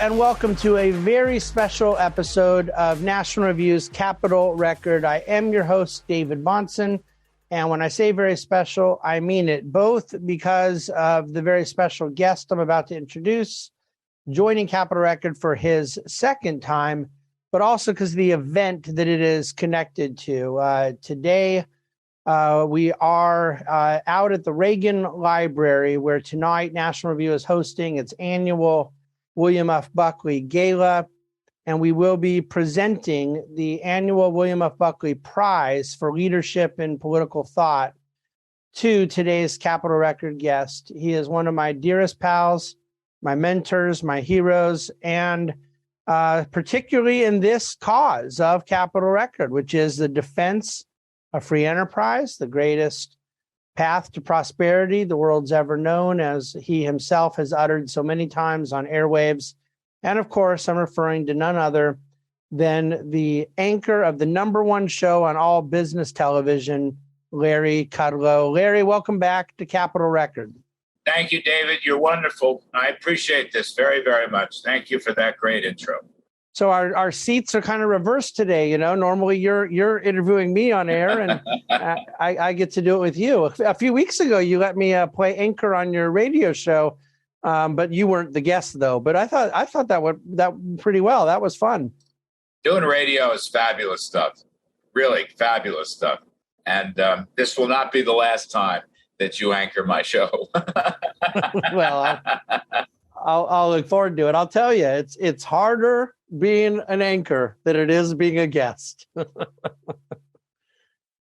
and welcome to a very special episode of National Review's Capital Record. I am your host, David Bahnsen, and when I say very special, I mean it, both because of the very special guest I'm about to introduce, joining Capital Record for his second time, but also because of the event that it is connected to. Today, we are out at the Reagan Library, where tonight National Review is hosting its annual William F. Buckley Gala, and we will be presenting the annual William F. Buckley Prize for Leadership in Political Thought to today's Capital Record guest. He is one of my dearest pals, my mentors, my heroes, and particularly in this cause of Capital Record, which is the defense of free enterprise, the greatest path to prosperity the world's ever known, as he himself has uttered so many times on airwaves. And of course, I'm referring to none other than the anchor of the number one show on all business television, Larry Kudlow. Larry, welcome back to Capital Record. Thank you, David. You're wonderful. I appreciate this very, very much. Thank you for that great intro. So our seats are kind of reversed today. You know, normally you're interviewing me on air, and I get to do it with you. A few weeks ago, you let me play anchor on your radio show, but you weren't the guest though. But I thought that went pretty well. That was fun. Doing radio is fabulous stuff, really fabulous stuff. And this will not be the last time that you anchor my show. Well, I'll look forward to it. I'll tell you, it's harder being an anchor than it is being a guest. a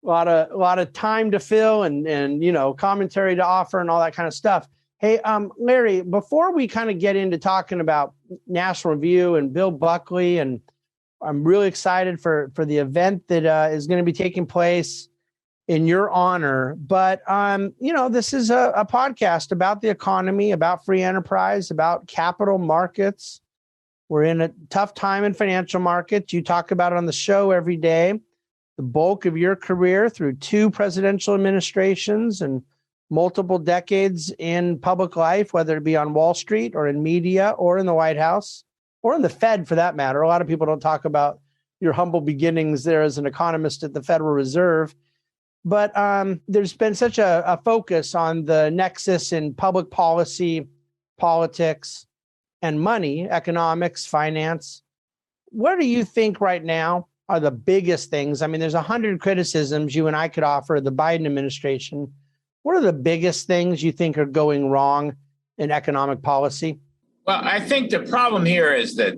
lot of time to fill and commentary to offer and all that kind of stuff. Hey, Larry, before we kind of get into talking about National Review and Bill Buckley, and I'm really excited for the event that is going to be taking place in your honor. But, this is a podcast about the economy, about free enterprise, about capital markets. We're in a tough time in financial markets. You talk about it on the show every day. The bulk of your career through 2 presidential administrations and multiple decades in public life, whether it be on Wall Street or in media or in the White House or in the Fed for that matter. A lot of people don't talk about your humble beginnings there as an economist at the Federal Reserve. But there's been such a focus on the nexus in public policy, politics, and money, economics, finance. What do you think right now are the biggest things? I mean, there's 100 criticisms you and I could offer the Biden administration. What are the biggest things you think are going wrong in economic policy? Well, I think the problem here is that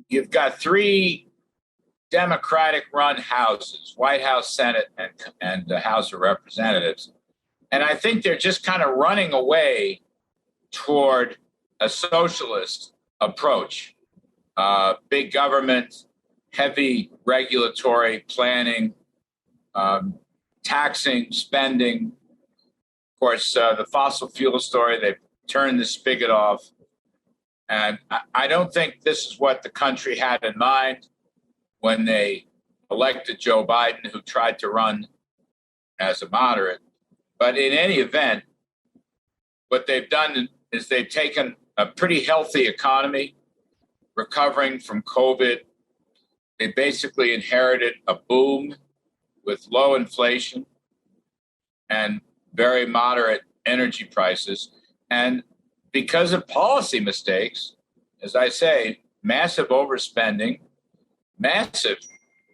you've got 3 Democratic-run houses, White House, Senate, and the House of Representatives. And I think they're just kind of running away toward a socialist approach. Big government, heavy regulatory planning, taxing, spending. Of course, the fossil fuel story, they've turned the spigot off. And I don't think this is what the country had in mind when they elected Joe Biden, who tried to run as a moderate. But in any event, what they've done is they've taken a pretty healthy economy, recovering from COVID. They basically inherited a boom with low inflation and very moderate energy prices. And because of policy mistakes, as I say, massive overspending, massive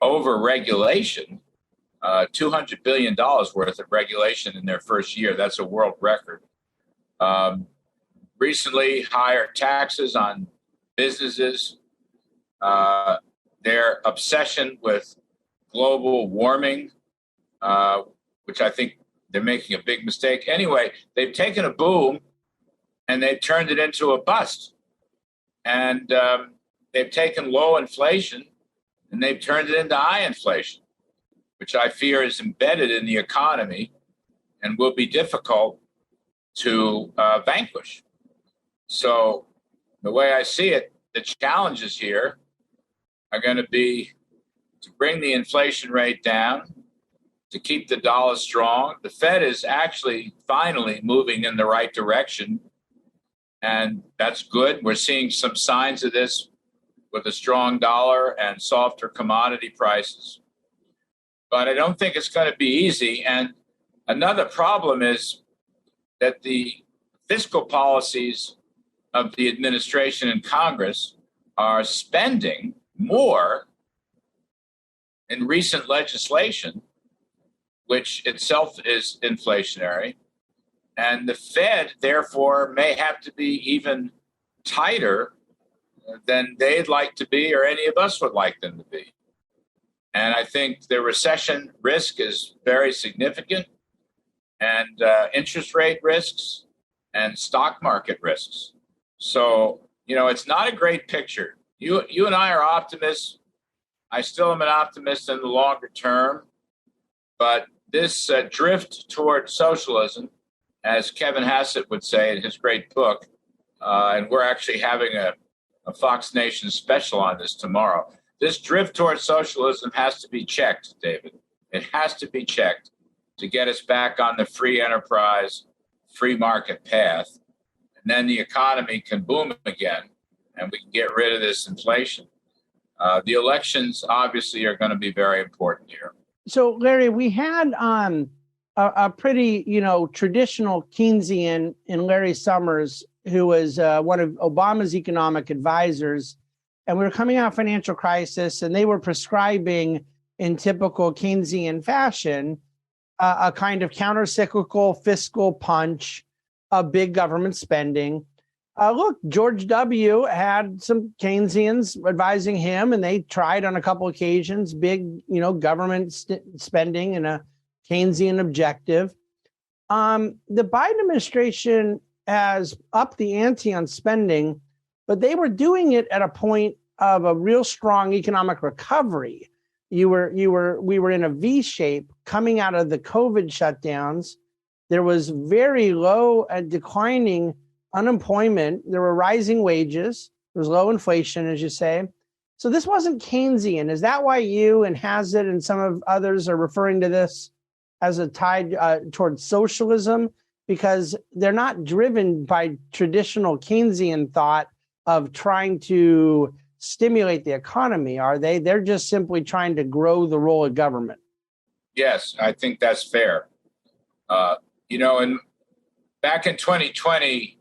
over-regulation, $200 billion worth of regulation in their first year. That's a world record. Recently, higher taxes on businesses, their obsession with global warming, which I think they're making a big mistake. Anyway, they've taken a boom and they've turned it into a bust. And they've taken low inflation and they've turned it into high inflation, which I fear is embedded in the economy and will be difficult to vanquish. So the way I see it, the challenges here are going to be to bring the inflation rate down, to keep the dollar strong. The Fed is actually finally moving in the right direction and that's good. We're seeing some signs of this with a strong dollar and softer commodity prices. But I don't think it's going to be easy. And another problem is that the fiscal policies of the administration and Congress are spending more in recent legislation, which itself is inflationary. And the Fed, therefore, may have to be even tighter than they'd like to be or any of us would like them to be. And I think the recession risk is very significant, and interest rate risks and stock market risks. So, it's not a great picture. You and I are optimists. I still am an optimist in the longer term, but this drift toward socialism, as Kevin Hassett would say in his great book, and we're actually having a Fox Nation special on this tomorrow. This drift towards socialism has to be checked, David. It has to be checked to get us back on the free enterprise, free market path. And then the economy can boom again, and we can get rid of this inflation. The elections obviously are going to be very important here. So, Larry, we had a pretty, traditional Keynesian in Larry Summers, who was one of Obama's economic advisors. And we were coming out of financial crisis, and they were prescribing, in typical Keynesian fashion, a kind of counter-cyclical fiscal punch of big government spending. Look, George W. had some Keynesians advising him, and they tried on a couple occasions big, government spending and a Keynesian objective. The Biden administration has upped the ante on spending, but they were doing it at a point of a real strong economic recovery. We were in a V shape coming out of the COVID shutdowns. There was very low and declining unemployment. There were rising wages. There was low inflation, as you say. So this wasn't Keynesian. Is that why you and Hassett and some of others are referring to this as a tide towards socialism? Because they're not driven by traditional Keynesian thought of trying to stimulate the economy, are they? They're just simply trying to grow the role of government. Yes, I think that's fair. And back in 2020,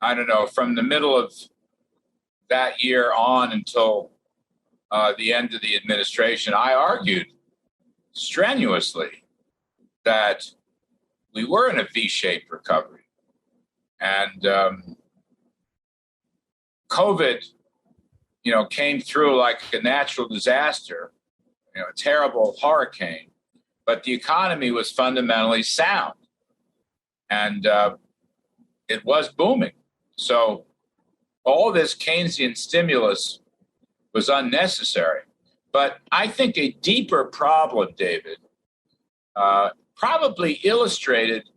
I don't know, from the middle of that year on until the end of the administration, I argued strenuously that we were in a V-shaped recovery. And COVID, came through like a natural disaster, a terrible hurricane, but the economy was fundamentally sound, and it was booming. So all this Keynesian stimulus was unnecessary. But I think a deeper problem, David, probably illustrated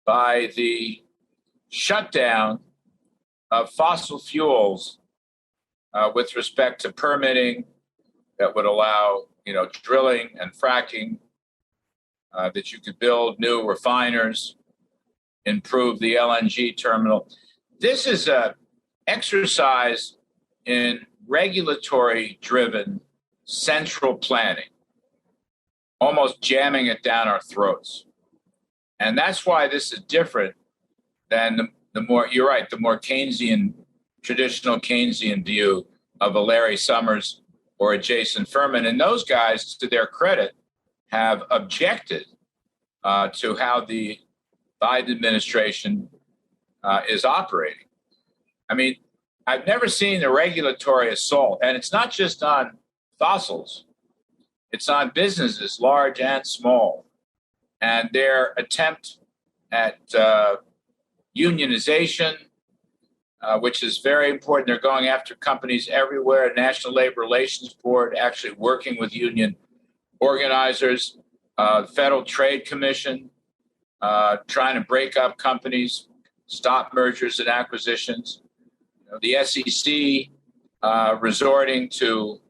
by the shutdown of fossil fuels with respect to permitting that would allow, drilling and fracking, that you could build new refiners, improve the LNG terminal. This is an exercise in regulatory-driven central planning, almost jamming it down our throats. And that's why this is different than the more, you're right, the more traditional Keynesian view of a Larry Summers or a Jason Furman. And those guys, to their credit, have objected to how the Biden administration is operating. I mean, I've never seen a regulatory assault, and it's not just on fossils. It's on businesses, large and small, and their attempt at unionization, which is very important. They're going after companies everywhere. National Labor Relations Board actually working with union organizers, Federal Trade Commission trying to break up companies, stop mergers and acquisitions. The SEC resorting to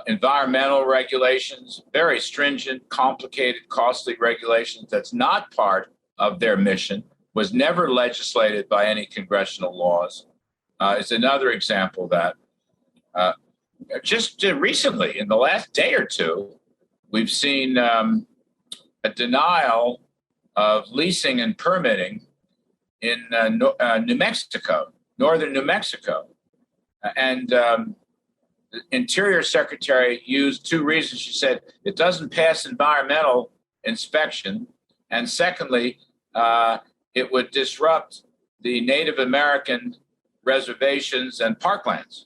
environmental regulations, very stringent, complicated, costly regulations. That's not part of their mission. was never legislated by any congressional laws. Is another example of that. Just recently, in the last day or two, we've seen a denial of leasing and permitting in New Mexico, northern New Mexico. And the Interior Secretary used two reasons. She said it doesn't pass environmental inspection. And secondly, it would disrupt the Native American reservations and parklands.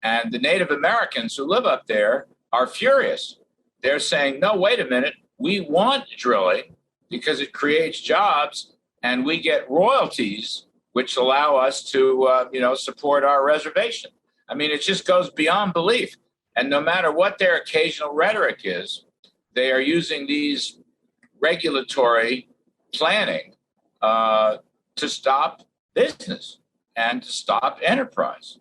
And the Native Americans who live up there are furious. They're saying, no, wait a minute. We want drilling because it creates jobs and we get royalties, which allow us to, support our reservation. I mean, it just goes beyond belief. And no matter what their occasional rhetoric is, they are using these regulatory planning to stop business and to stop enterprise.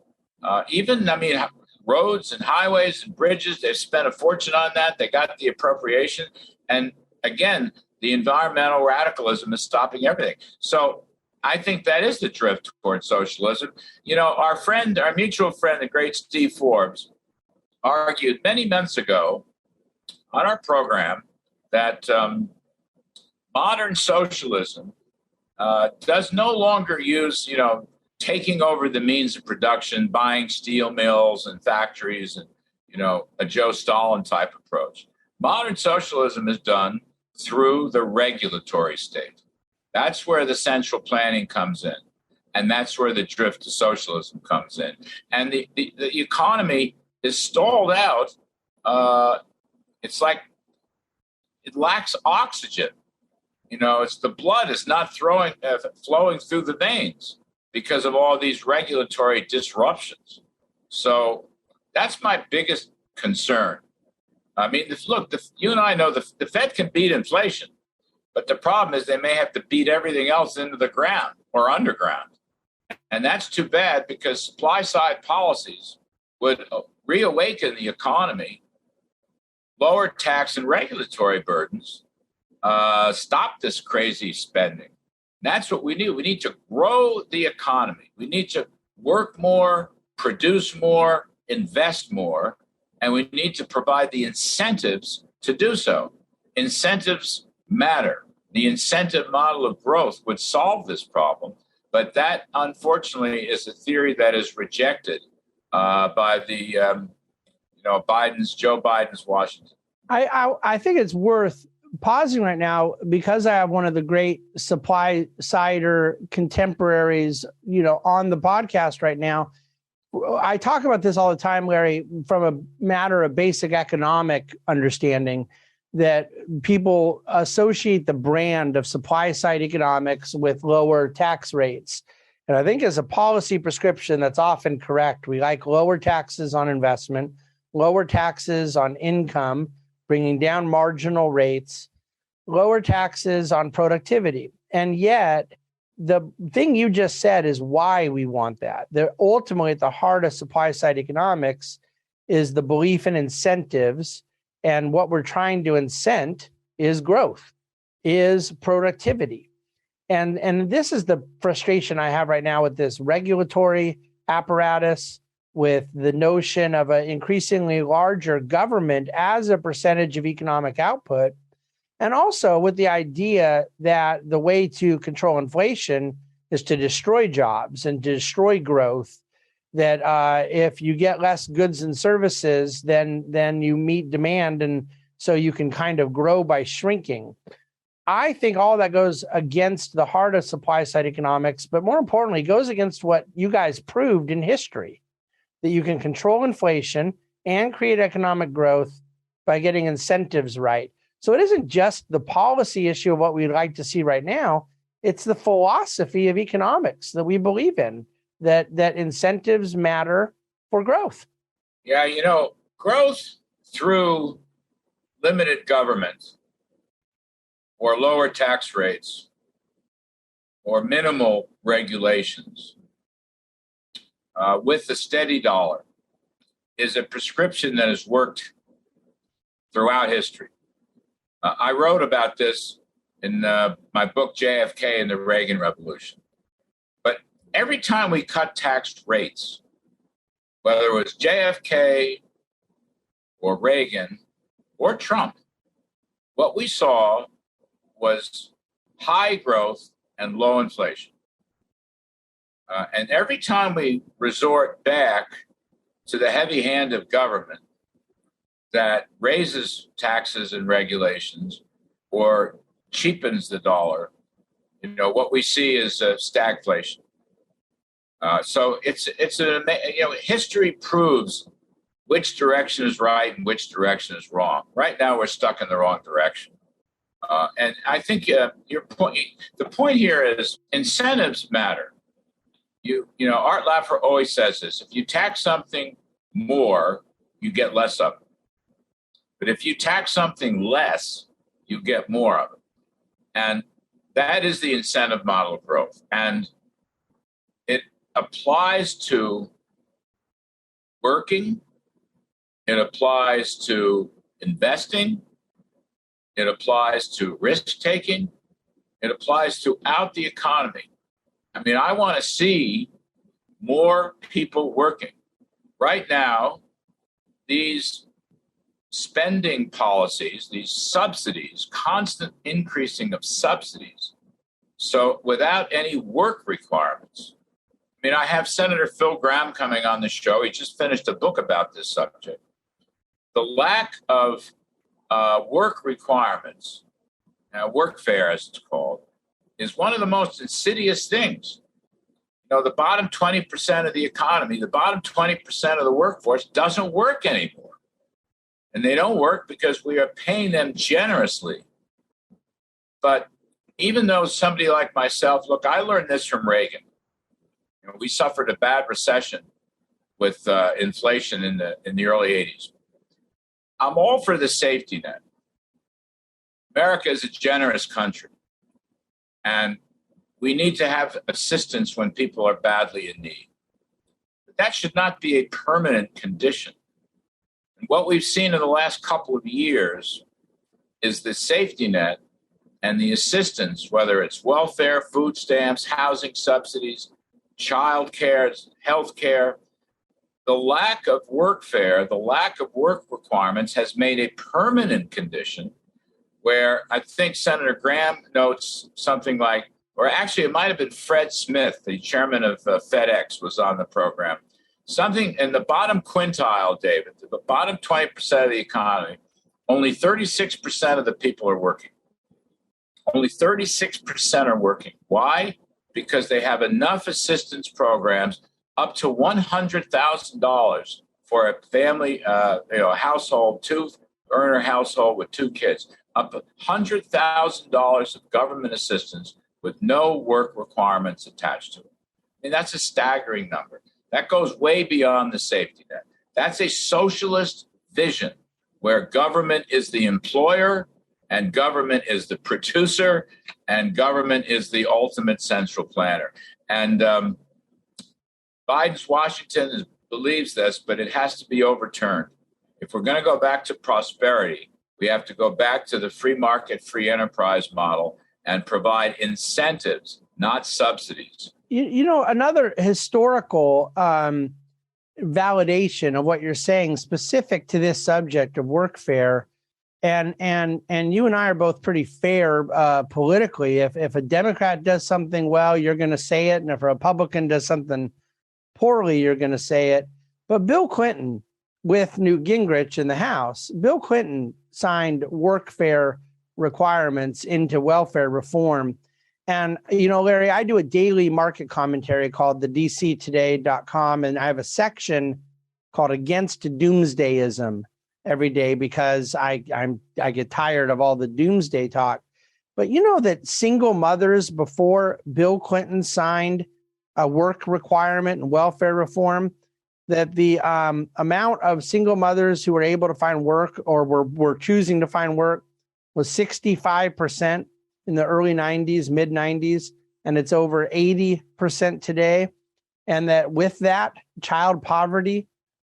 Roads and highways and bridges, they've spent a fortune on that. They got the appropriation. And again, the environmental radicalism is stopping everything. So I think that is the drift towards socialism. You know, our mutual friend, the great Steve Forbes, argued many months ago on our program that modern socialism does no longer use, taking over the means of production, buying steel mills and factories and, a Joe Stalin type approach. Modern socialism is done through the regulatory state. That's where the central planning comes in. And that's where the drift to socialism comes in. And the economy is stalled out. It's like it lacks oxygen. It's the blood is not flowing through the veins because of all these regulatory disruptions. So that's my biggest concern. I mean, you and I know the Fed can beat inflation, but the problem is they may have to beat everything else into the ground or underground. And that's too bad because supply side policies would reawaken the economy, lower tax and regulatory burdens, stop this crazy spending. That's what we need. We need to grow the economy. We need to work more, produce more, invest more, and we need to provide the incentives to do so. Incentives matter. The incentive model of growth would solve this problem, but that, unfortunately, is a theory that is rejected by the Joe Biden's Washington. I think it's worth pausing right now because I have one of the great supply sider contemporaries, on the podcast right now. I talk about this all the time, Larry, from a matter of basic economic understanding that people associate the brand of supply side economics with lower tax rates. And I think as a policy prescription, that's often correct. We like lower taxes on investment, lower taxes on income, bringing down marginal rates, lower taxes on productivity. And yet, the thing you just said is why we want that. Ultimately, at the heart of supply side economics is the belief in incentives. And what we're trying to incent is growth, is productivity. And this is the frustration I have right now with this regulatory apparatus, with the notion of an increasingly larger government as a percentage of economic output, and also with the idea that the way to control inflation is to destroy jobs and to destroy growth, that if you get less goods and services, then you meet demand, and so you can kind of grow by shrinking. I think all that goes against the heart of supply side economics, but more importantly, goes against what you guys proved in history, that you can control inflation and create economic growth by getting incentives right. So it isn't just the policy issue of what we'd like to see right now. It's the philosophy of economics that we believe in, that incentives matter for growth. Yeah, growth through limited government or lower tax rates or minimal regulations with the steady dollar is a prescription that has worked throughout history. I wrote about this in my book, JFK and the Reagan Revolution. But every time we cut tax rates, whether it was JFK or Reagan or Trump, what we saw was high growth and low inflation. And every time we resort back to the heavy hand of government that raises taxes and regulations or cheapens the dollar, what we see is stagflation. So history proves which direction is right and which direction is wrong. Right now, we're stuck in the wrong direction. And I think the point here is incentives matter. Art Laffer always says this: if you tax something more, you get less of it. But if you tax something less, you get more of it. And that is the incentive model of growth. And it applies to working, it applies to investing, it applies to risk-taking, it applies throughout the economy. I mean, I want to see more people working. Right now, these spending policies, these subsidies, constant increasing of subsidies, so without any work requirements. I mean, I have Senator Phil Gramm coming on the show. He just finished a book about this subject. The lack of work requirements, workfare as it's called, is one of the most insidious things. The bottom 20% of the economy, the bottom 20% of the workforce doesn't work anymore. And they don't work because we are paying them generously. But even though somebody like myself, look, I learned this from Reagan. We suffered a bad recession with inflation in the early 80s. I'm all for the safety net. America is a generous country. And we need to have assistance when people are badly in need. But that should not be a permanent condition. And what we've seen in the last couple of years is the safety net and the assistance, whether it's welfare, food stamps, housing subsidies, child care, health care. The lack of workfare, the lack of work requirements has made a permanent condition where I think Senator Gramm notes something like, or actually it might have been Fred Smith, the chairman of FedEx, was on the program. Something in the bottom quintile, David, the bottom 20% of the economy, only 36% of the people are working. Only 36% are working. Why? Because they have enough assistance programs up to $100,000 for a family, a household, two-earner household with two kids, up to $100,000 of government assistance with no work requirements attached to it. I mean, that's a staggering number. That goes way beyond the safety net. That's a socialist vision where government is the employer and government is the producer and government is the ultimate central planner. And Biden's Washington believes this, but it has to be overturned. If we're going to go back to prosperity, we have to go back to the free market, free enterprise model and provide incentives, not subsidies. Another historical validation of what you're saying specific to this subject of workfare, and you and I are both pretty fair politically. If a Democrat does something well, you're going to say it, and if a Republican does something poorly, you're going to say it. But Bill Clinton, with Newt Gingrich in the House, Bill Clinton signed workfare requirements into welfare reform. And, Larry, I do a daily market commentary called the DCtoday.com, and I have a section called Against Doomsdayism every day because I get tired of all the doomsday talk. But you know that single mothers before Bill Clinton signed a work requirement and welfare reform, that the amount of single mothers who were able to find work or were choosing to find work was 65% in the early 90s, mid 90s, and it's over 80% today. And that with that, child poverty,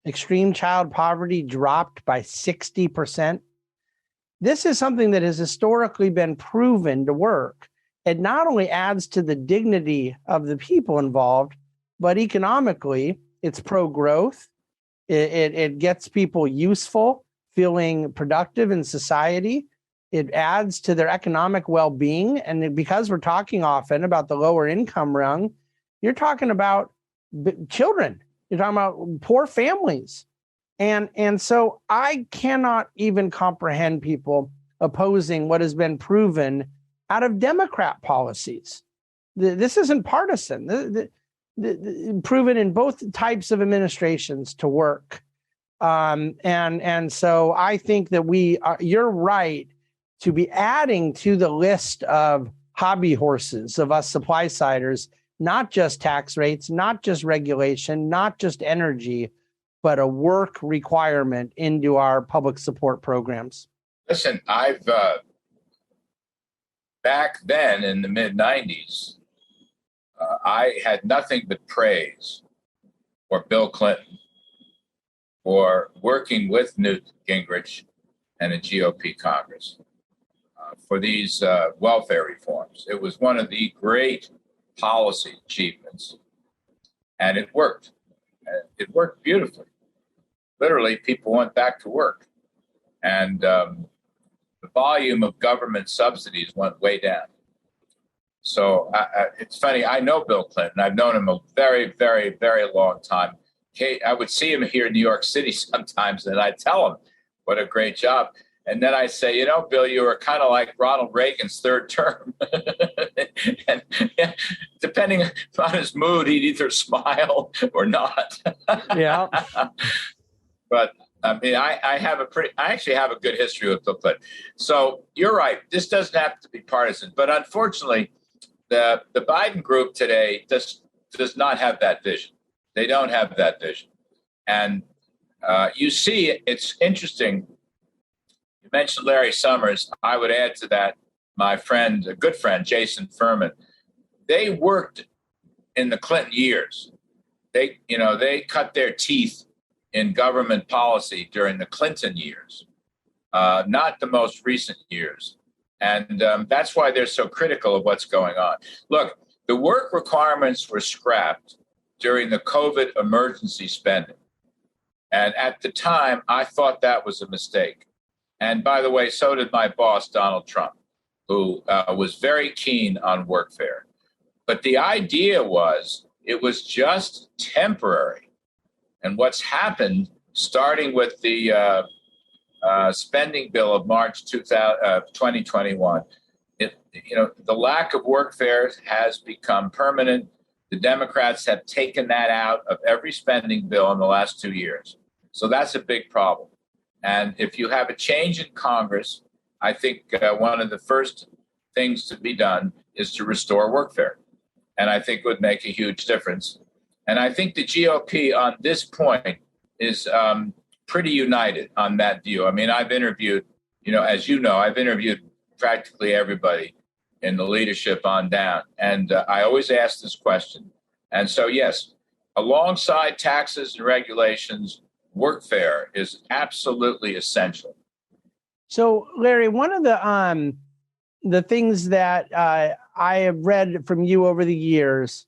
extreme child poverty dropped by 60%. this is something that has historically been proven to work. It not only adds to the dignity of the people involved, but economically, it's pro-growth. It gets people useful, feeling productive in society. It adds to their economic well-being. And because we're talking often about the lower income rung, you're talking about children. You're talking about poor families. And so I cannot even comprehend people opposing what has been proven out of Democrat policies. This isn't partisan. Proven in both types of administrations to work. And so I think that you're right to be adding to the list of hobby horses of us supply siders, not just tax rates, not just regulation, not just energy, but a work requirement into our public support programs. Listen, I've back then in the mid 90s, I had nothing but praise for Bill Clinton for working with Newt Gingrich and the GOP Congress for these welfare reforms. It was one of the great policy achievements, and it worked. It worked beautifully. Literally, people went back to work, and the volume of government subsidies went way down. So it's funny. I know Bill Clinton. I've known him a very, very, very long time. I would see him here in New York City sometimes, and I'd tell him what a great job. And then I say, you know, Bill, you were kind of like Ronald Reagan's third term. And depending on his mood, he'd either smile or not. Yeah. But I mean, I actually have a good history with Bill Clinton. So you're right. This doesn't have to be partisan. But unfortunately, the Biden group today does not have that vision. They don't have that vision. And you see, it's interesting. You mentioned Larry Summers. I would add to that my friend, a good friend, Jason Furman. They worked in the Clinton years. They cut their teeth in government policy during the Clinton years, not the most recent years. And that's why they're so critical of what's going on. Look, the work requirements were scrapped during the COVID emergency spending. And at the time, I thought that was a mistake. And by the way, so did my boss, Donald Trump, who was very keen on workfare. But the idea was it was just temporary. And what's happened, starting with the spending bill of March 2021, the lack of workfare has become permanent. The Democrats have taken that out of every spending bill in the last 2 years. So that's a big problem. And if you have a change in Congress, I think one of the first things to be done is to restore workfare. And I think it would make a huge difference. And I think the GOP on this point is pretty united on that view. I mean, I've interviewed, as you know, I've interviewed practically everybody in the leadership on down. And I always ask this question. And so, yes, alongside taxes and regulations, workfare is absolutely essential. So, Larry, one of the things that I have read from you over the years,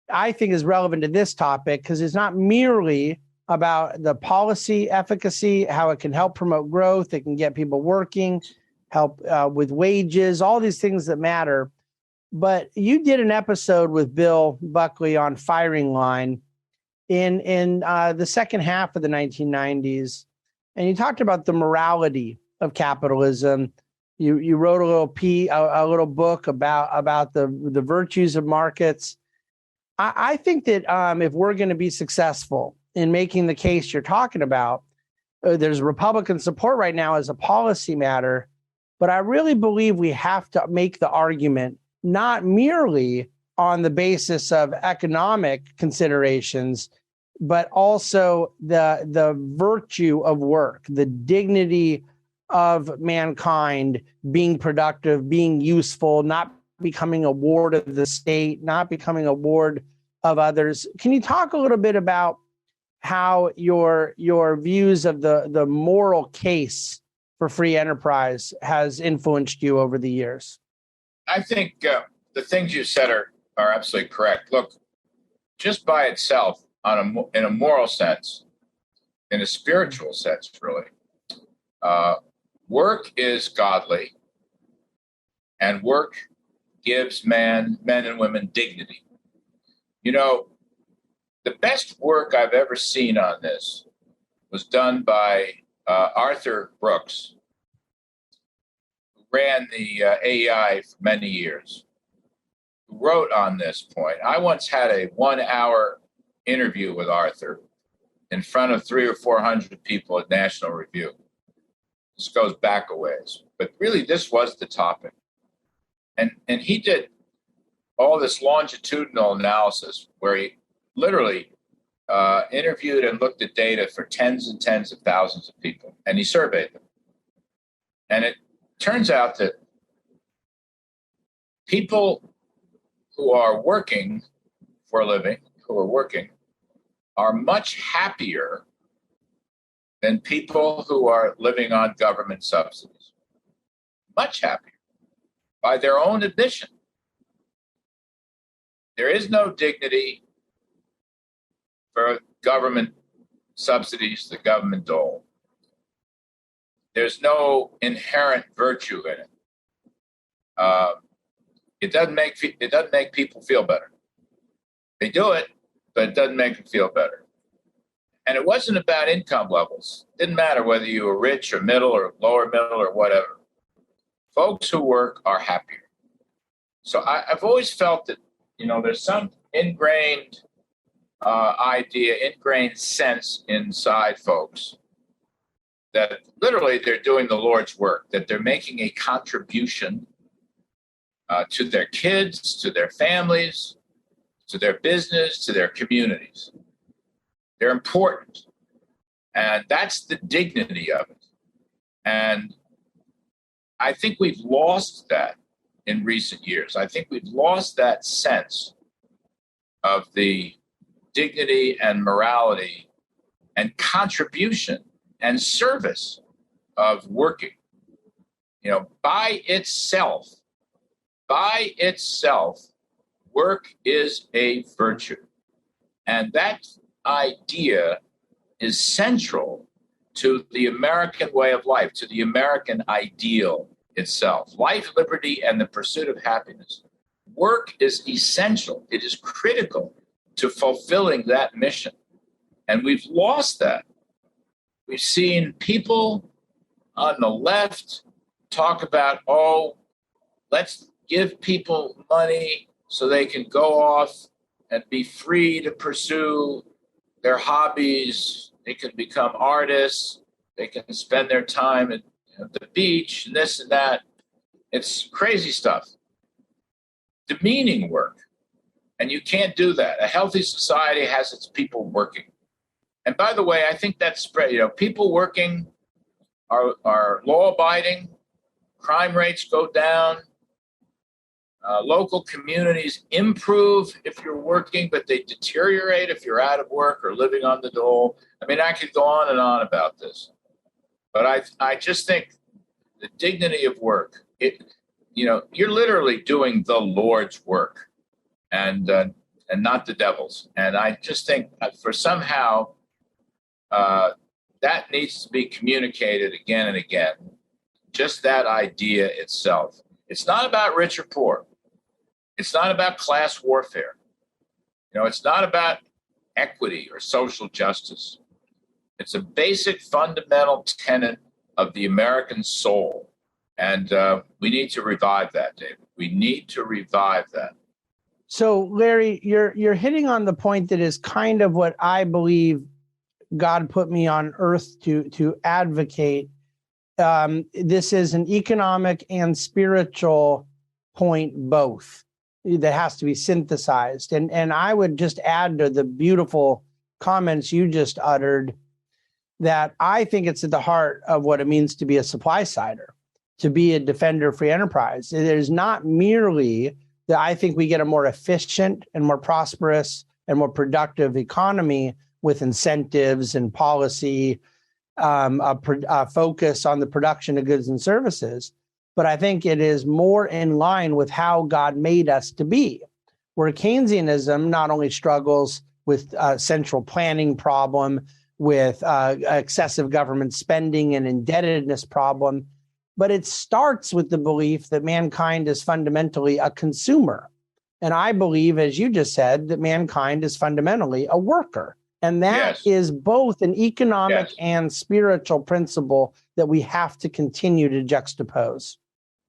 I think is relevant to this topic because it's not merely about the policy efficacy, how it can help promote growth, it can get people working, help with wages, all these things that matter. But you did an episode with Bill Buckley on Firing Line in the second half of the 1990s, and you talked about the morality of capitalism. You wrote a little book about the virtues of markets. I think that if we're going to be successful in making the case you're talking about, there's Republican support right now as a policy matter, but I really believe we have to make the argument not merely on the basis of economic considerations, but also the virtue of work, the dignity of mankind being productive, being useful, not becoming a ward of the state, not becoming a ward of others. Can you talk a little bit about how your views of the moral case for free enterprise has influenced you over the years? I think the things you said are absolutely correct. Look, just by itself, in a moral sense, in a spiritual sense, really, work is godly, and work gives men and women dignity. You know, the best work I've ever seen on this was done by Arthur Brooks, who ran the AEI for many years, who wrote on this point. I once had a 1-hour interview with Arthur in front of 300 or 400 people at National Review. This goes back a ways, but really this was the topic. And he did all this longitudinal analysis where he literally interviewed and looked at data for tens and tens of thousands of people, and he surveyed them. And it turns out that people who are working for a living, are much happier than people who are living on government subsidies. Much happier, by their own admission. There is no dignity for government subsidies, the government dole. There's no inherent virtue in it. It doesn't make people feel better. They do it, but it doesn't make them feel better. And it wasn't about income levels. It didn't matter whether you were rich or middle or lower middle or whatever. Folks who work are happier. So I've always felt that, there's some ingrained ingrained sense inside folks that literally they're doing the Lord's work, that they're making a contribution to their kids, to their families, to their business, to their communities. They're important. And that's the dignity of it. And I think we've lost that in recent years. I think we've lost that sense of the dignity and morality and contribution and service of working. By itself, work is a virtue. And that idea is central to the American way of life, to the American ideal itself. Life, liberty, and the pursuit of happiness. Work is essential. It is critical to fulfilling that mission. And we've lost that. We've seen people on the left talk about, let's give people money so they can go off and be free to pursue their hobbies. They can become artists. They can spend their time at the beach and this and that. It's crazy stuff. Demeaning work. And you can't do that. A healthy society has its people working. And by the way, I think that's spread. People working are law-abiding. Crime rates go down. Local communities improve if you're working, but they deteriorate if you're out of work or living on the dole. I mean, I could go on and on about this. But I just think the dignity of work, you're literally doing the Lord's work and not the devil's. And I just think for somehow that needs to be communicated again and again. Just that idea itself. It's not about rich or poor. It's not about class warfare. It's not about equity or social justice. It's a basic fundamental tenet of the American soul. And we need to revive that, David. We need to revive that. So, Larry, you're hitting on the point that is kind of what I believe God put me on earth to advocate. This is an economic and spiritual point, both, that has to be synthesized. And I would just add to the beautiful comments you just uttered that I think it's at the heart of what it means to be a supply sider, to be a defender of free enterprise. It is not merely that I think we get a more efficient and more prosperous and more productive economy with incentives and policy a focus on the production of goods and services, but I think it is more in line with how God made us to be, where Keynesianism not only struggles with central planning problem, with excessive government spending and indebtedness problem, but it starts with the belief that mankind is fundamentally a consumer. And I believe, as you just said, that mankind is fundamentally a worker. And that is both an economic and spiritual principle that we have to continue to juxtapose.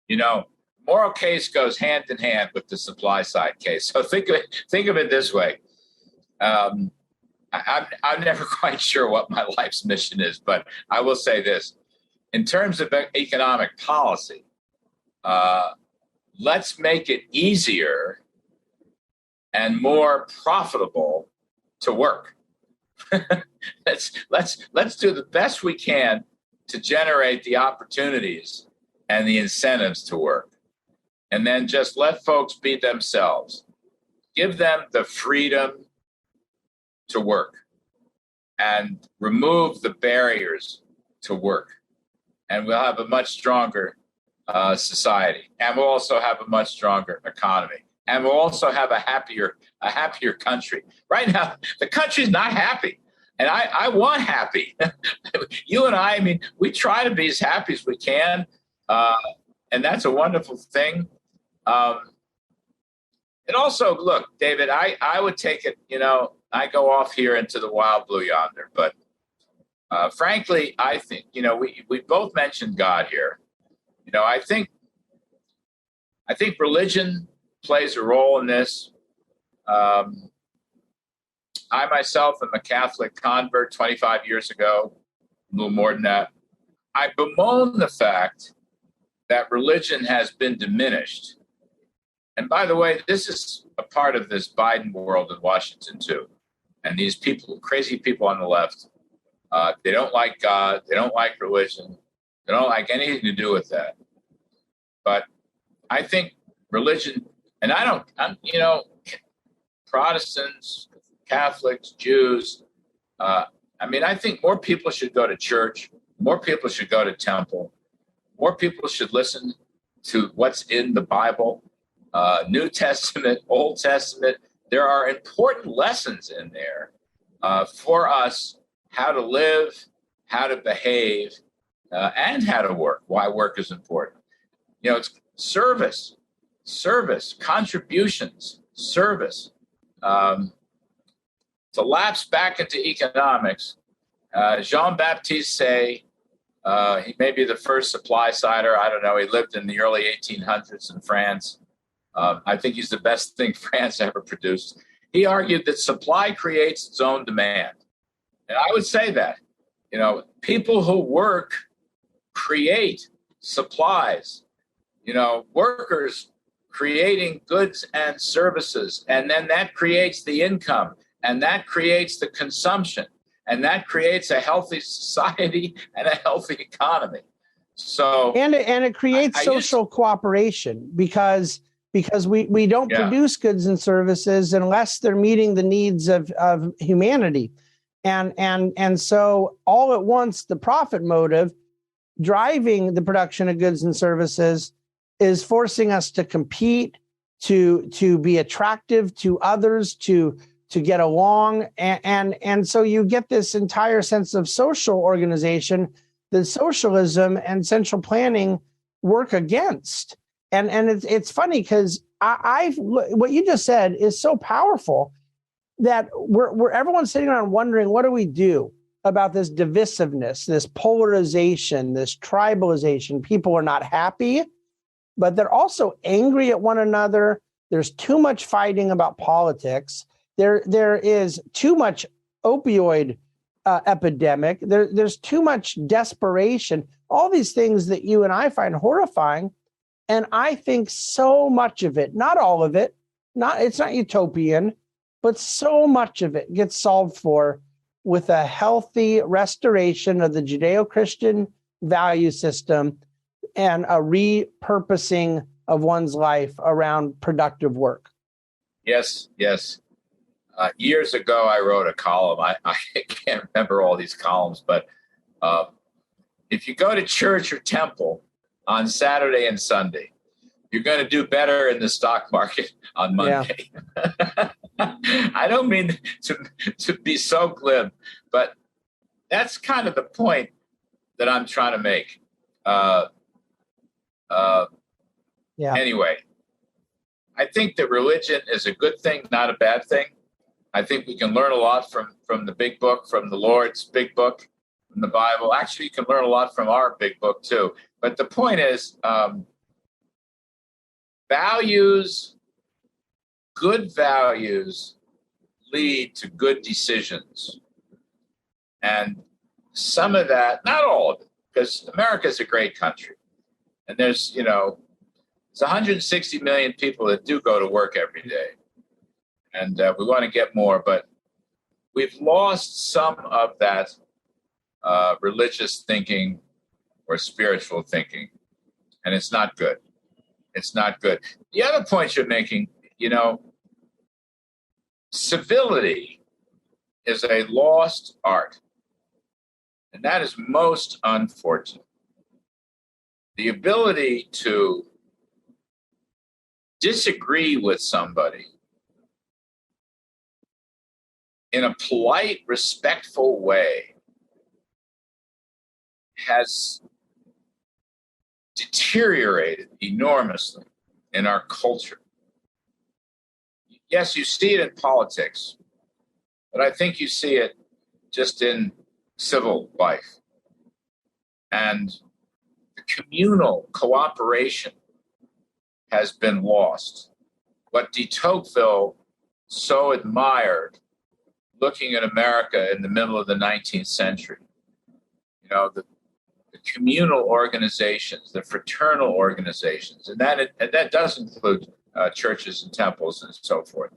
You know, moral case goes hand in hand with the supply side case. So think of it this way. I'm never quite sure what my life's mission is, but I will say this. In terms of economic policy, let's make it easier and more profitable to work. Let's do the best we can to generate the opportunities and the incentives to work. And then just let folks be themselves. Give them the freedom to work and remove the barriers to work. And we'll have a much stronger society. And we'll also have a much stronger economy. And we'll also have a happier country. Right now, the country's not happy. And I want happy. You and I mean, we try to be as happy as we can. And that's a wonderful thing. And also, look, David, I would take it, I go off here into the wild blue yonder. But frankly, I think, we both mentioned God here. I think religion plays a role in this. I myself am a Catholic convert 25 years ago, a little more than that. I bemoan the fact that religion has been diminished. And by the way, this is a part of this Biden world in Washington too. And these people, crazy people on the left, they don't like God, they don't like religion, they don't like anything to do with that. But I think religion, and Protestants, Catholics, Jews, I think more people should go to church, more people should go to temple, more people should listen to what's in the Bible, New Testament, Old Testament. There are important lessons in there for us, how to live, how to behave, and how to work, why work is important. It's service, contributions, service. To lapse back into economics, Jean-Baptiste Say, he may be the first supply sider. I don't know. He lived in the early 1800s in France. I think he's the best thing France ever produced. He argued that supply creates its own demand. And I would say that, people who work create supplies, workers creating goods and services. And then that creates the income, and that creates the consumption, and that creates a healthy society and a healthy economy. So and it creates social cooperation because we don't produce goods and services unless they're meeting the needs of humanity. And so all at once, the profit motive driving the production of goods and services is forcing us to compete, to be attractive to others, to get along. And so you get this entire sense of social organization that socialism and central planning work against. And it's funny because what you just said is so powerful that we're everyone's sitting around wondering, what do we do about this divisiveness, this polarization, this tribalization? People are not happy, but they're also angry at one another. There's too much fighting about politics. There is too much opioid epidemic. There's too much desperation. All these things that you and I find horrifying. And I think so much of it, not all of it, it's not utopian, but so much of it gets solved for with a healthy restoration of the Judeo-Christian value system and a repurposing of one's life around productive work. Yes. Years ago, I wrote a column. I can't remember all these columns, but Uh, if you go to church or temple on Saturday and Sunday, you're going to do better in the stock market on Monday. Yeah. I don't mean to be so glib, but that's kind of the point that I'm trying to make. Anyway, I think that religion is a good thing, not a bad thing. I think we can learn a lot from the big book, from the Lord's big book, from the Bible. Actually, you can learn a lot from our big book too. But the point is, good values lead to good decisions. And some of that, not all of it, because America is a great country. And there's 160 million people that do go to work every day. And we want to get more, but we've lost some of that religious thinking or spiritual thinking. And it's not good. It's not good. The other point you're making, civility is a lost art. And that is most unfortunate. The ability to disagree with somebody in a polite, respectful way has deteriorated enormously in our culture. Yes, you see it in politics, but I think you see it just in civil life. And the communal cooperation has been lost. What de Tocqueville so admired looking at America in the middle of the 19th century, the communal organizations, the fraternal organizations, and that does include churches and temples and so forth.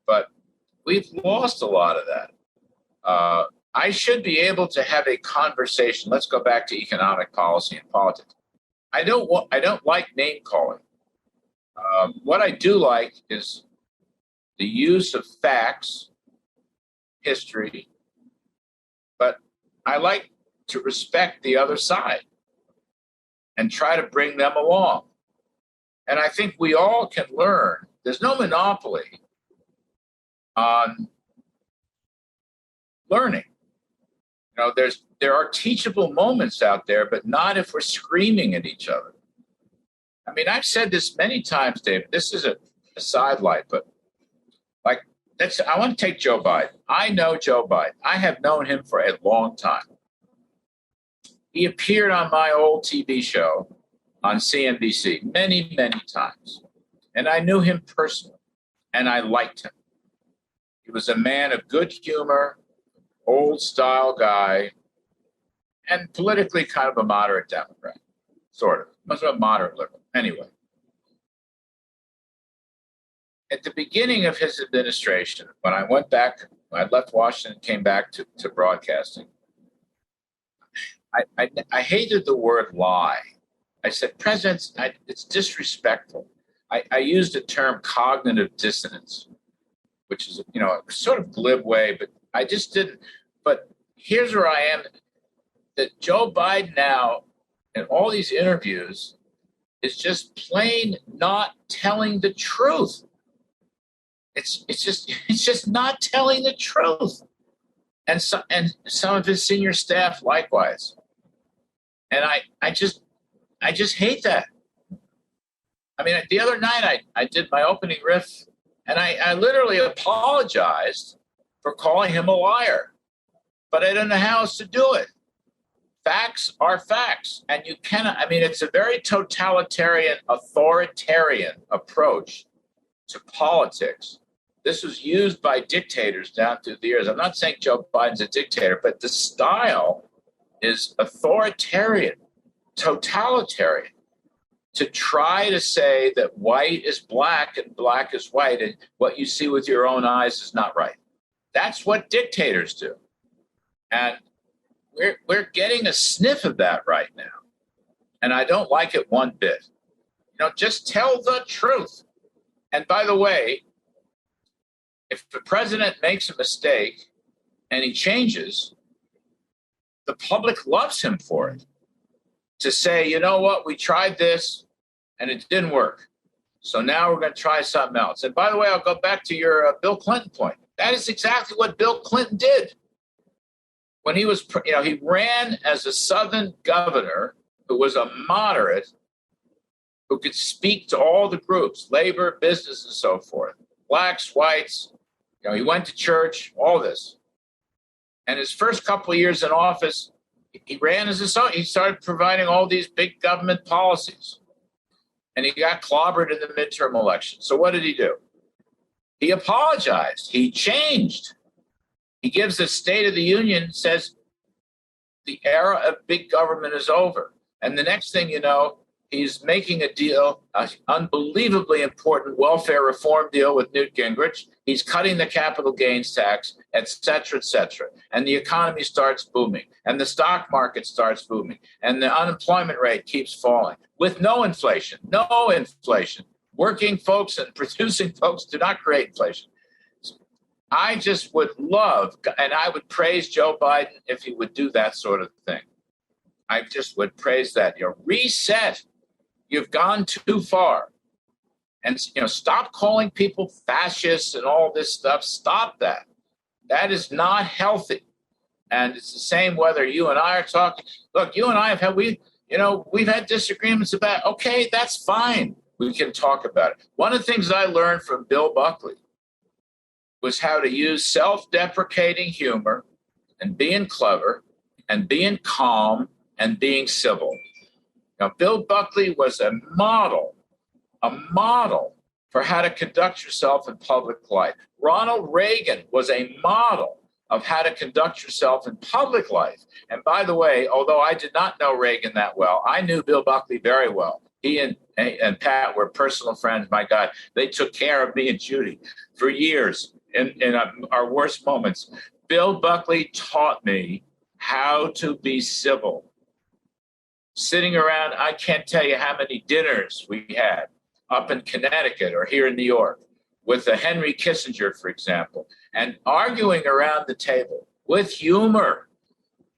But we've lost a lot of that. I should be able to have a conversation. Let's go back to economic policy and politics. I don't like name calling. What I do like is the use of facts, history, but I like to respect the other side and try to bring them along. And I think we all can learn. There's no monopoly on learning. There are teachable moments out there, but not if we're screaming at each other. I mean, I've said this many times, David. This is a sidelight, but I want to take Joe Biden. I know Joe Biden. I have known him for a long time. He appeared on my old TV show on CNBC many, many times. And I knew him personally, and I liked him. He was a man of good humor, old-style guy, and politically kind of a moderate Democrat, sort of. Much of a moderate liberal. Anyway. At the beginning of his administration, when I left Washington, came back to broadcasting, I hated the word lie. I said, presidents, it's disrespectful. I used the term cognitive dissonance, which is, a sort of glib way, but I just didn't. But here's where I am, that Joe Biden now, in all these interviews, is just plain not telling the truth. It's just not telling the truth. And some of his senior staff likewise. And I just hate that. I mean, the other night I did my opening riff, and I literally apologized for calling him a liar. But I don't know how else to do it. Facts are facts. And you cannot, it's a very totalitarian, authoritarian approach to politics. This was used by dictators down through the years. I'm not saying Joe Biden's a dictator, but the style is authoritarian, totalitarian, to try to say that white is black and black is white, and what you see with your own eyes is not right. That's what dictators do. And we're getting a sniff of that right now. And I don't like it one bit. Just tell the truth. And by the way, if the president makes a mistake and he changes, the public loves him for it. To say, you know what, we tried this and it didn't work. So now we're going to try something else. And by the way, I'll go back to your Bill Clinton point. That is exactly what Bill Clinton did. When he was, he ran as a Southern governor who was a moderate, who could speak to all the groups, labor, business, and so forth, blacks, whites. He went to church, all this. And his first couple of years in office, he ran as a, he started providing all these big government policies. And he got clobbered in the midterm election. So what did he do? He apologized. He changed. He gives a State of the Union, says the era of big government is over. And the next thing you know, he's making a deal, an unbelievably important welfare reform deal with Newt Gingrich. He's cutting the capital gains tax, et cetera, et cetera. And the economy starts booming. And the stock market starts booming. And the unemployment rate keeps falling with no inflation, no inflation. Working folks and producing folks do not create inflation. I just would love, and I would praise Joe Biden if he would do that sort of thing. I just would praise that. Reset. You've gone too far. And, stop calling people fascists and all this stuff. Stop that. That is not healthy. And it's the same whether you and I are talking. Look, you and I have had, we've had disagreements about, okay, that's fine. We can talk about it. One of the things I learned from Bill Buckley was how to use self-deprecating humor and being clever and being calm and being civil. Now, Bill Buckley was a model for how to conduct yourself in public life. Ronald Reagan was a model of how to conduct yourself in public life. And by the way, although I did not know Reagan that well, I knew Bill Buckley very well. He and Pat were personal friends. My God, they took care of me and Judy for years in our worst moments. Bill Buckley taught me how to be civil. Sitting around, I can't tell you how many dinners we had up in Connecticut or here in New York with Henry Kissinger, for example, and arguing around the table with humor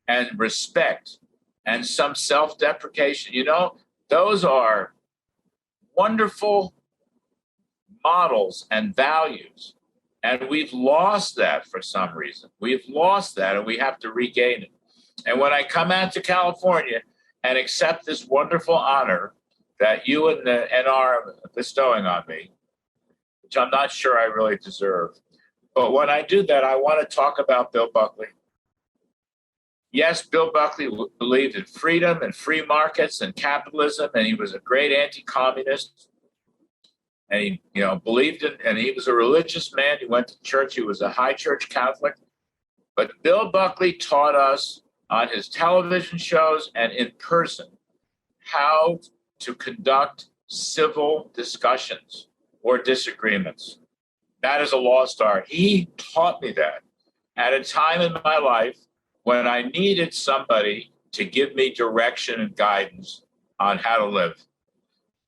and respect and some self-deprecation. Those are wonderful models and values. And we've lost that for some reason. We've lost that, and we have to regain it. And when I come out to California and accept this wonderful honor that you and the NR are bestowing on me, which I'm not sure I really deserve. But when I do that, I want to talk about Bill Buckley. Yes, Bill Buckley believed in freedom and free markets and capitalism, and he was a great anti-communist. And he, believed in, and he was a religious man. He went to church. He was a high church Catholic. But Bill Buckley taught us on his television shows and in person how to conduct civil discussions or disagreements. That is a lost art. He taught me that at a time in my life when I needed somebody to give me direction and guidance on how to live.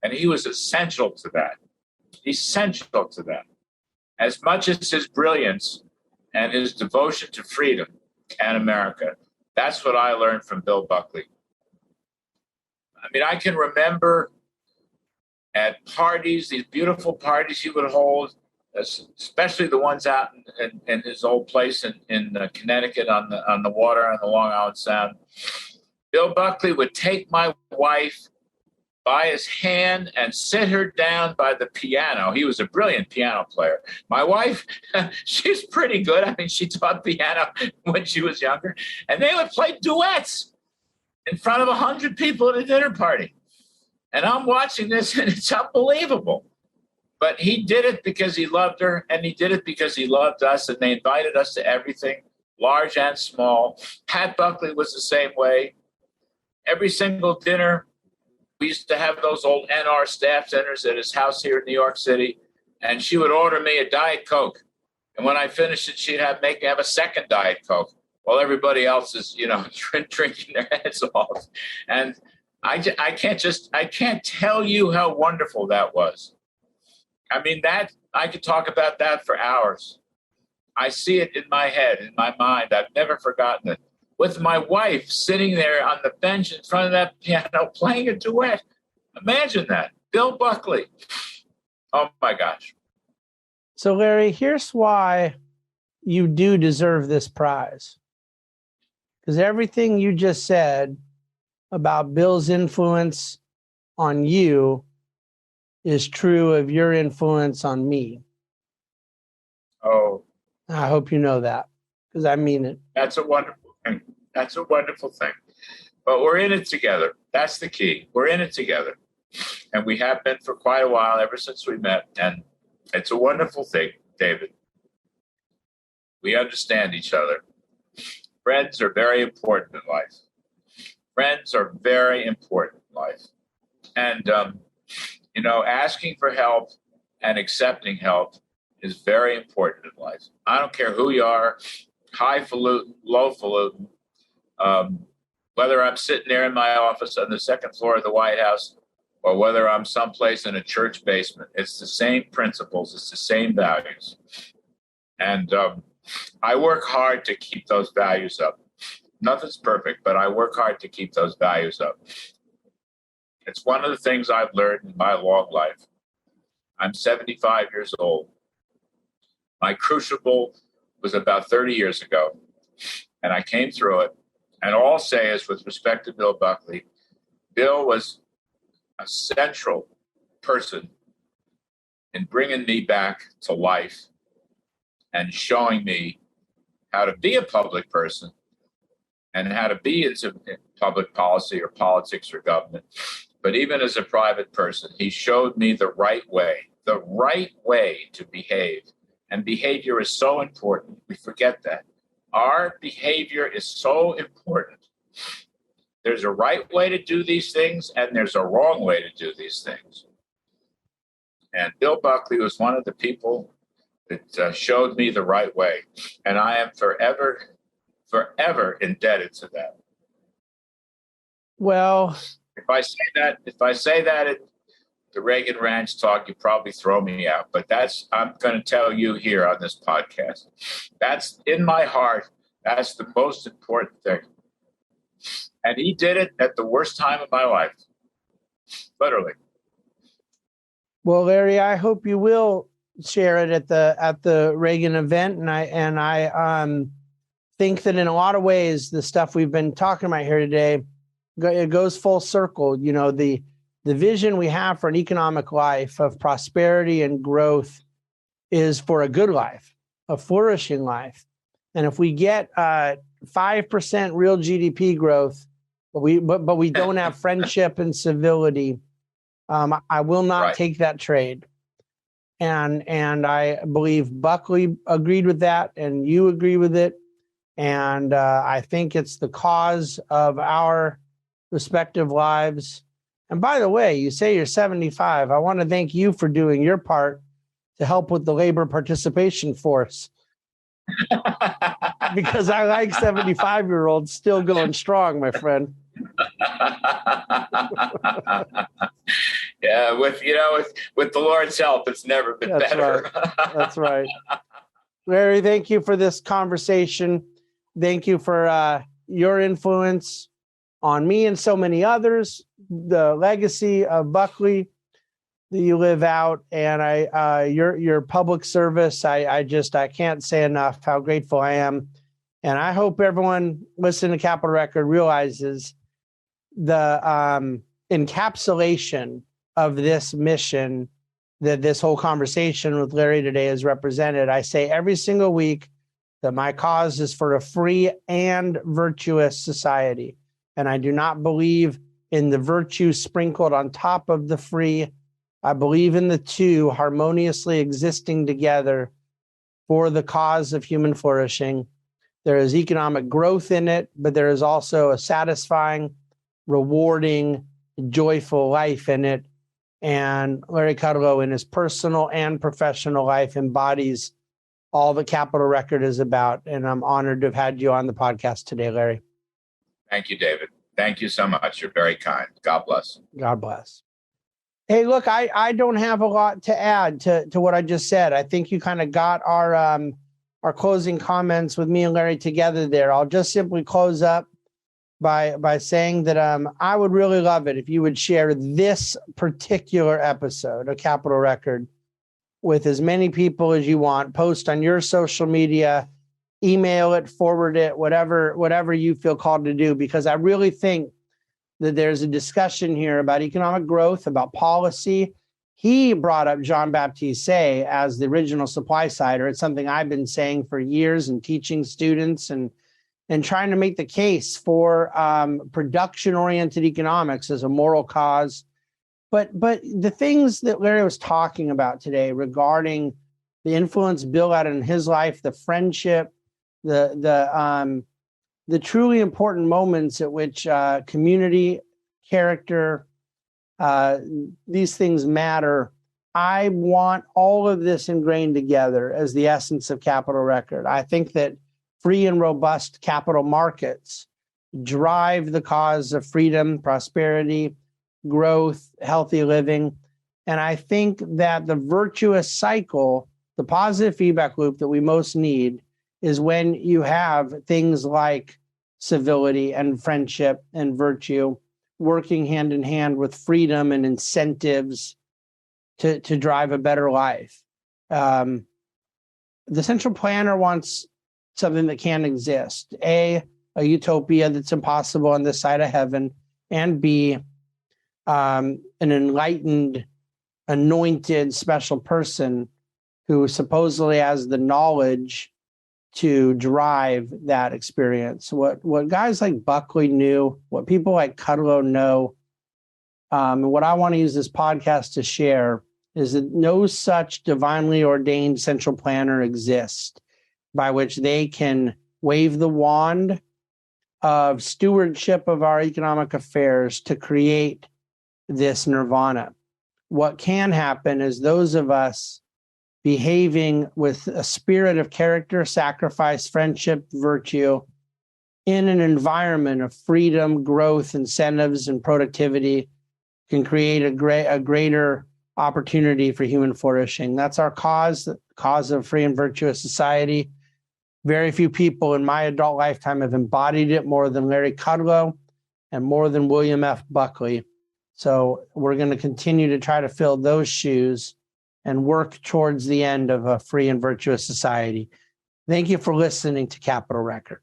And he was essential to that. Essential to that. As much as his brilliance and his devotion to freedom and America. That's what I learned from Bill Buckley. I mean, I can remember at parties, these beautiful parties he would hold, especially the ones out in his old place in Connecticut on the water on the Long Island Sound. Bill Buckley would take my wife by his hand and sit her down by the piano. He was a brilliant piano player. My wife, she's pretty good. I mean, she taught piano when she was younger. And they would play duets in front of 100 people at a dinner party. And I'm watching this, and it's unbelievable. But he did it because he loved her, and he did it because he loved us, and they invited us to everything, large and small. Pat Buckley was the same way. Every single dinner, we used to have those old NR staff dinners at his house here in New York City, and she would order me a Diet Coke. And when I finished it, she'd make me have a second Diet Coke while everybody else is, drinking their heads off. And I can't tell you how wonderful that was. I mean, I could talk about that for hours. I see it in my head, in my mind. I've never forgotten it. with my wife sitting there on the bench in front of that piano playing a duet. Imagine that. Bill Buckley. Oh, my gosh. So, Larry, here's why you do deserve this prize. Because everything you just said about Bill's influence on you is true of your influence on me. Oh. I hope you know that, because I mean it. That's a wonderful thing. That's a wonderful thing. But we're in it together. That's the key. We're in it together. And we have been for quite a while, ever since we met. And it's a wonderful thing, David. We understand each other. Friends are very important in life. Friends are very important in life. And, asking for help and accepting help is very important in life. I don't care who you are, highfalutin, lowfalutin, whether I'm sitting there in my office on the second floor of the White House or whether I'm someplace in a church basement. It's the same principles. It's the same values. And I work hard to keep those values up. Nothing's perfect, but I work hard to keep those values up. It's one of the things I've learned in my long life. I'm 75 years old. My crucible was about 30 years ago, and I came through it. And all I'll say is, with respect to Bill Buckley, Bill was a central person in bringing me back to life and showing me how to be a public person and how to be into public policy or politics or government. But even as a private person, he showed me the right way to behave. And behavior is so important. We forget that. Our behavior is so important. There's a right way to do these things, and there's a wrong way to do these things. And Bill Buckley was one of the people that showed me the right way. And I am forever indebted to that. Well, if I say that at the Reagan Ranch talk, you probably throw me out. But I'm going to tell you here on this podcast. That's in my heart. That's the most important thing. And he did it at the worst time of my life. Literally. Well, Larry, I hope you will share it at the Reagan event. And I think that in a lot of ways, the stuff we've been talking about here today, it goes full circle. You know, the vision we have for an economic life of prosperity and growth is for a good life, a flourishing life. And if we get 5% real GDP growth, but we don't have friendship and civility, I will not take that trade. And I believe Buckley agreed with that, and you agree with it. And I think it's the cause of our respective lives. And by the way, you say you're 75. I want to thank you for doing your part to help with the labor participation force. Because I like 75-year-olds still going strong, my friend. Yeah, with the Lord's help, it's never been better. Right. That's right. Larry, thank you for this conversation. Thank you for your influence on me and so many others, the legacy of Buckley that you live out, and your public service. I can't say enough how grateful I am. And I hope everyone listening to Capitol Record realizes the encapsulation of this mission that this whole conversation with Larry today has represented. I say every single week that my cause is for a free and virtuous society. And I do not believe in the virtue sprinkled on top of the free. I believe in the two harmoniously existing together for the cause of human flourishing. There is economic growth in it, but there is also a satisfying, rewarding, joyful life in it. And Larry Kudlow, in his personal and professional life, embodies all that Capitol Record is about. And I'm honored to have had you on the podcast today, Larry. Thank you, David. Thank you so much. You're very kind. God bless. God bless. Hey, look, I don't have a lot to add to what I just said. I think you kind of got our our closing comments with me and Larry together there. I'll just simply close up by saying that I would really love it if you would share this particular episode of Capital Record with as many people as you want. Post on your social media, email it, forward it, whatever you feel called to do, because I really think that there's a discussion here about economic growth, about policy. He brought up Jean-Baptiste Say as the original supply sider. It's something I've been saying for years and teaching students and trying to make the case for production-oriented economics as a moral cause. But the things that Larry was talking about today regarding the influence Bill had in his life, the friendship, the truly important moments at which community, character, these things matter. I want all of this ingrained together as the essence of Capital Record. I think that free and robust capital markets drive the cause of freedom, prosperity, growth, healthy living. And I think that the virtuous cycle, the positive feedback loop that we most need, is when you have things like civility and friendship and virtue working hand in hand with freedom and incentives to drive a better life. The central planner wants something that can't exist. A utopia that's impossible on this side of heaven, and B, an enlightened, anointed, special person who supposedly has the knowledge to drive that experience. What guys like Buckley knew, what people like Kudlow know, and what I want to use this podcast to share is that no such divinely ordained central planner exists by which they can wave the wand of stewardship of our economic affairs to create this nirvana. What can happen is those of us behaving with a spirit of character, sacrifice, friendship, virtue in an environment of freedom, growth, incentives, and productivity can create a greater opportunity for human flourishing. That's our cause, the cause of free and virtuous society. Very few people in my adult lifetime have embodied it more than Larry Kudlow and more than William F. Buckley. So we're going to continue to try to fill those shoes and work towards the end of a free and virtuous society. Thank you for listening to Capital Record.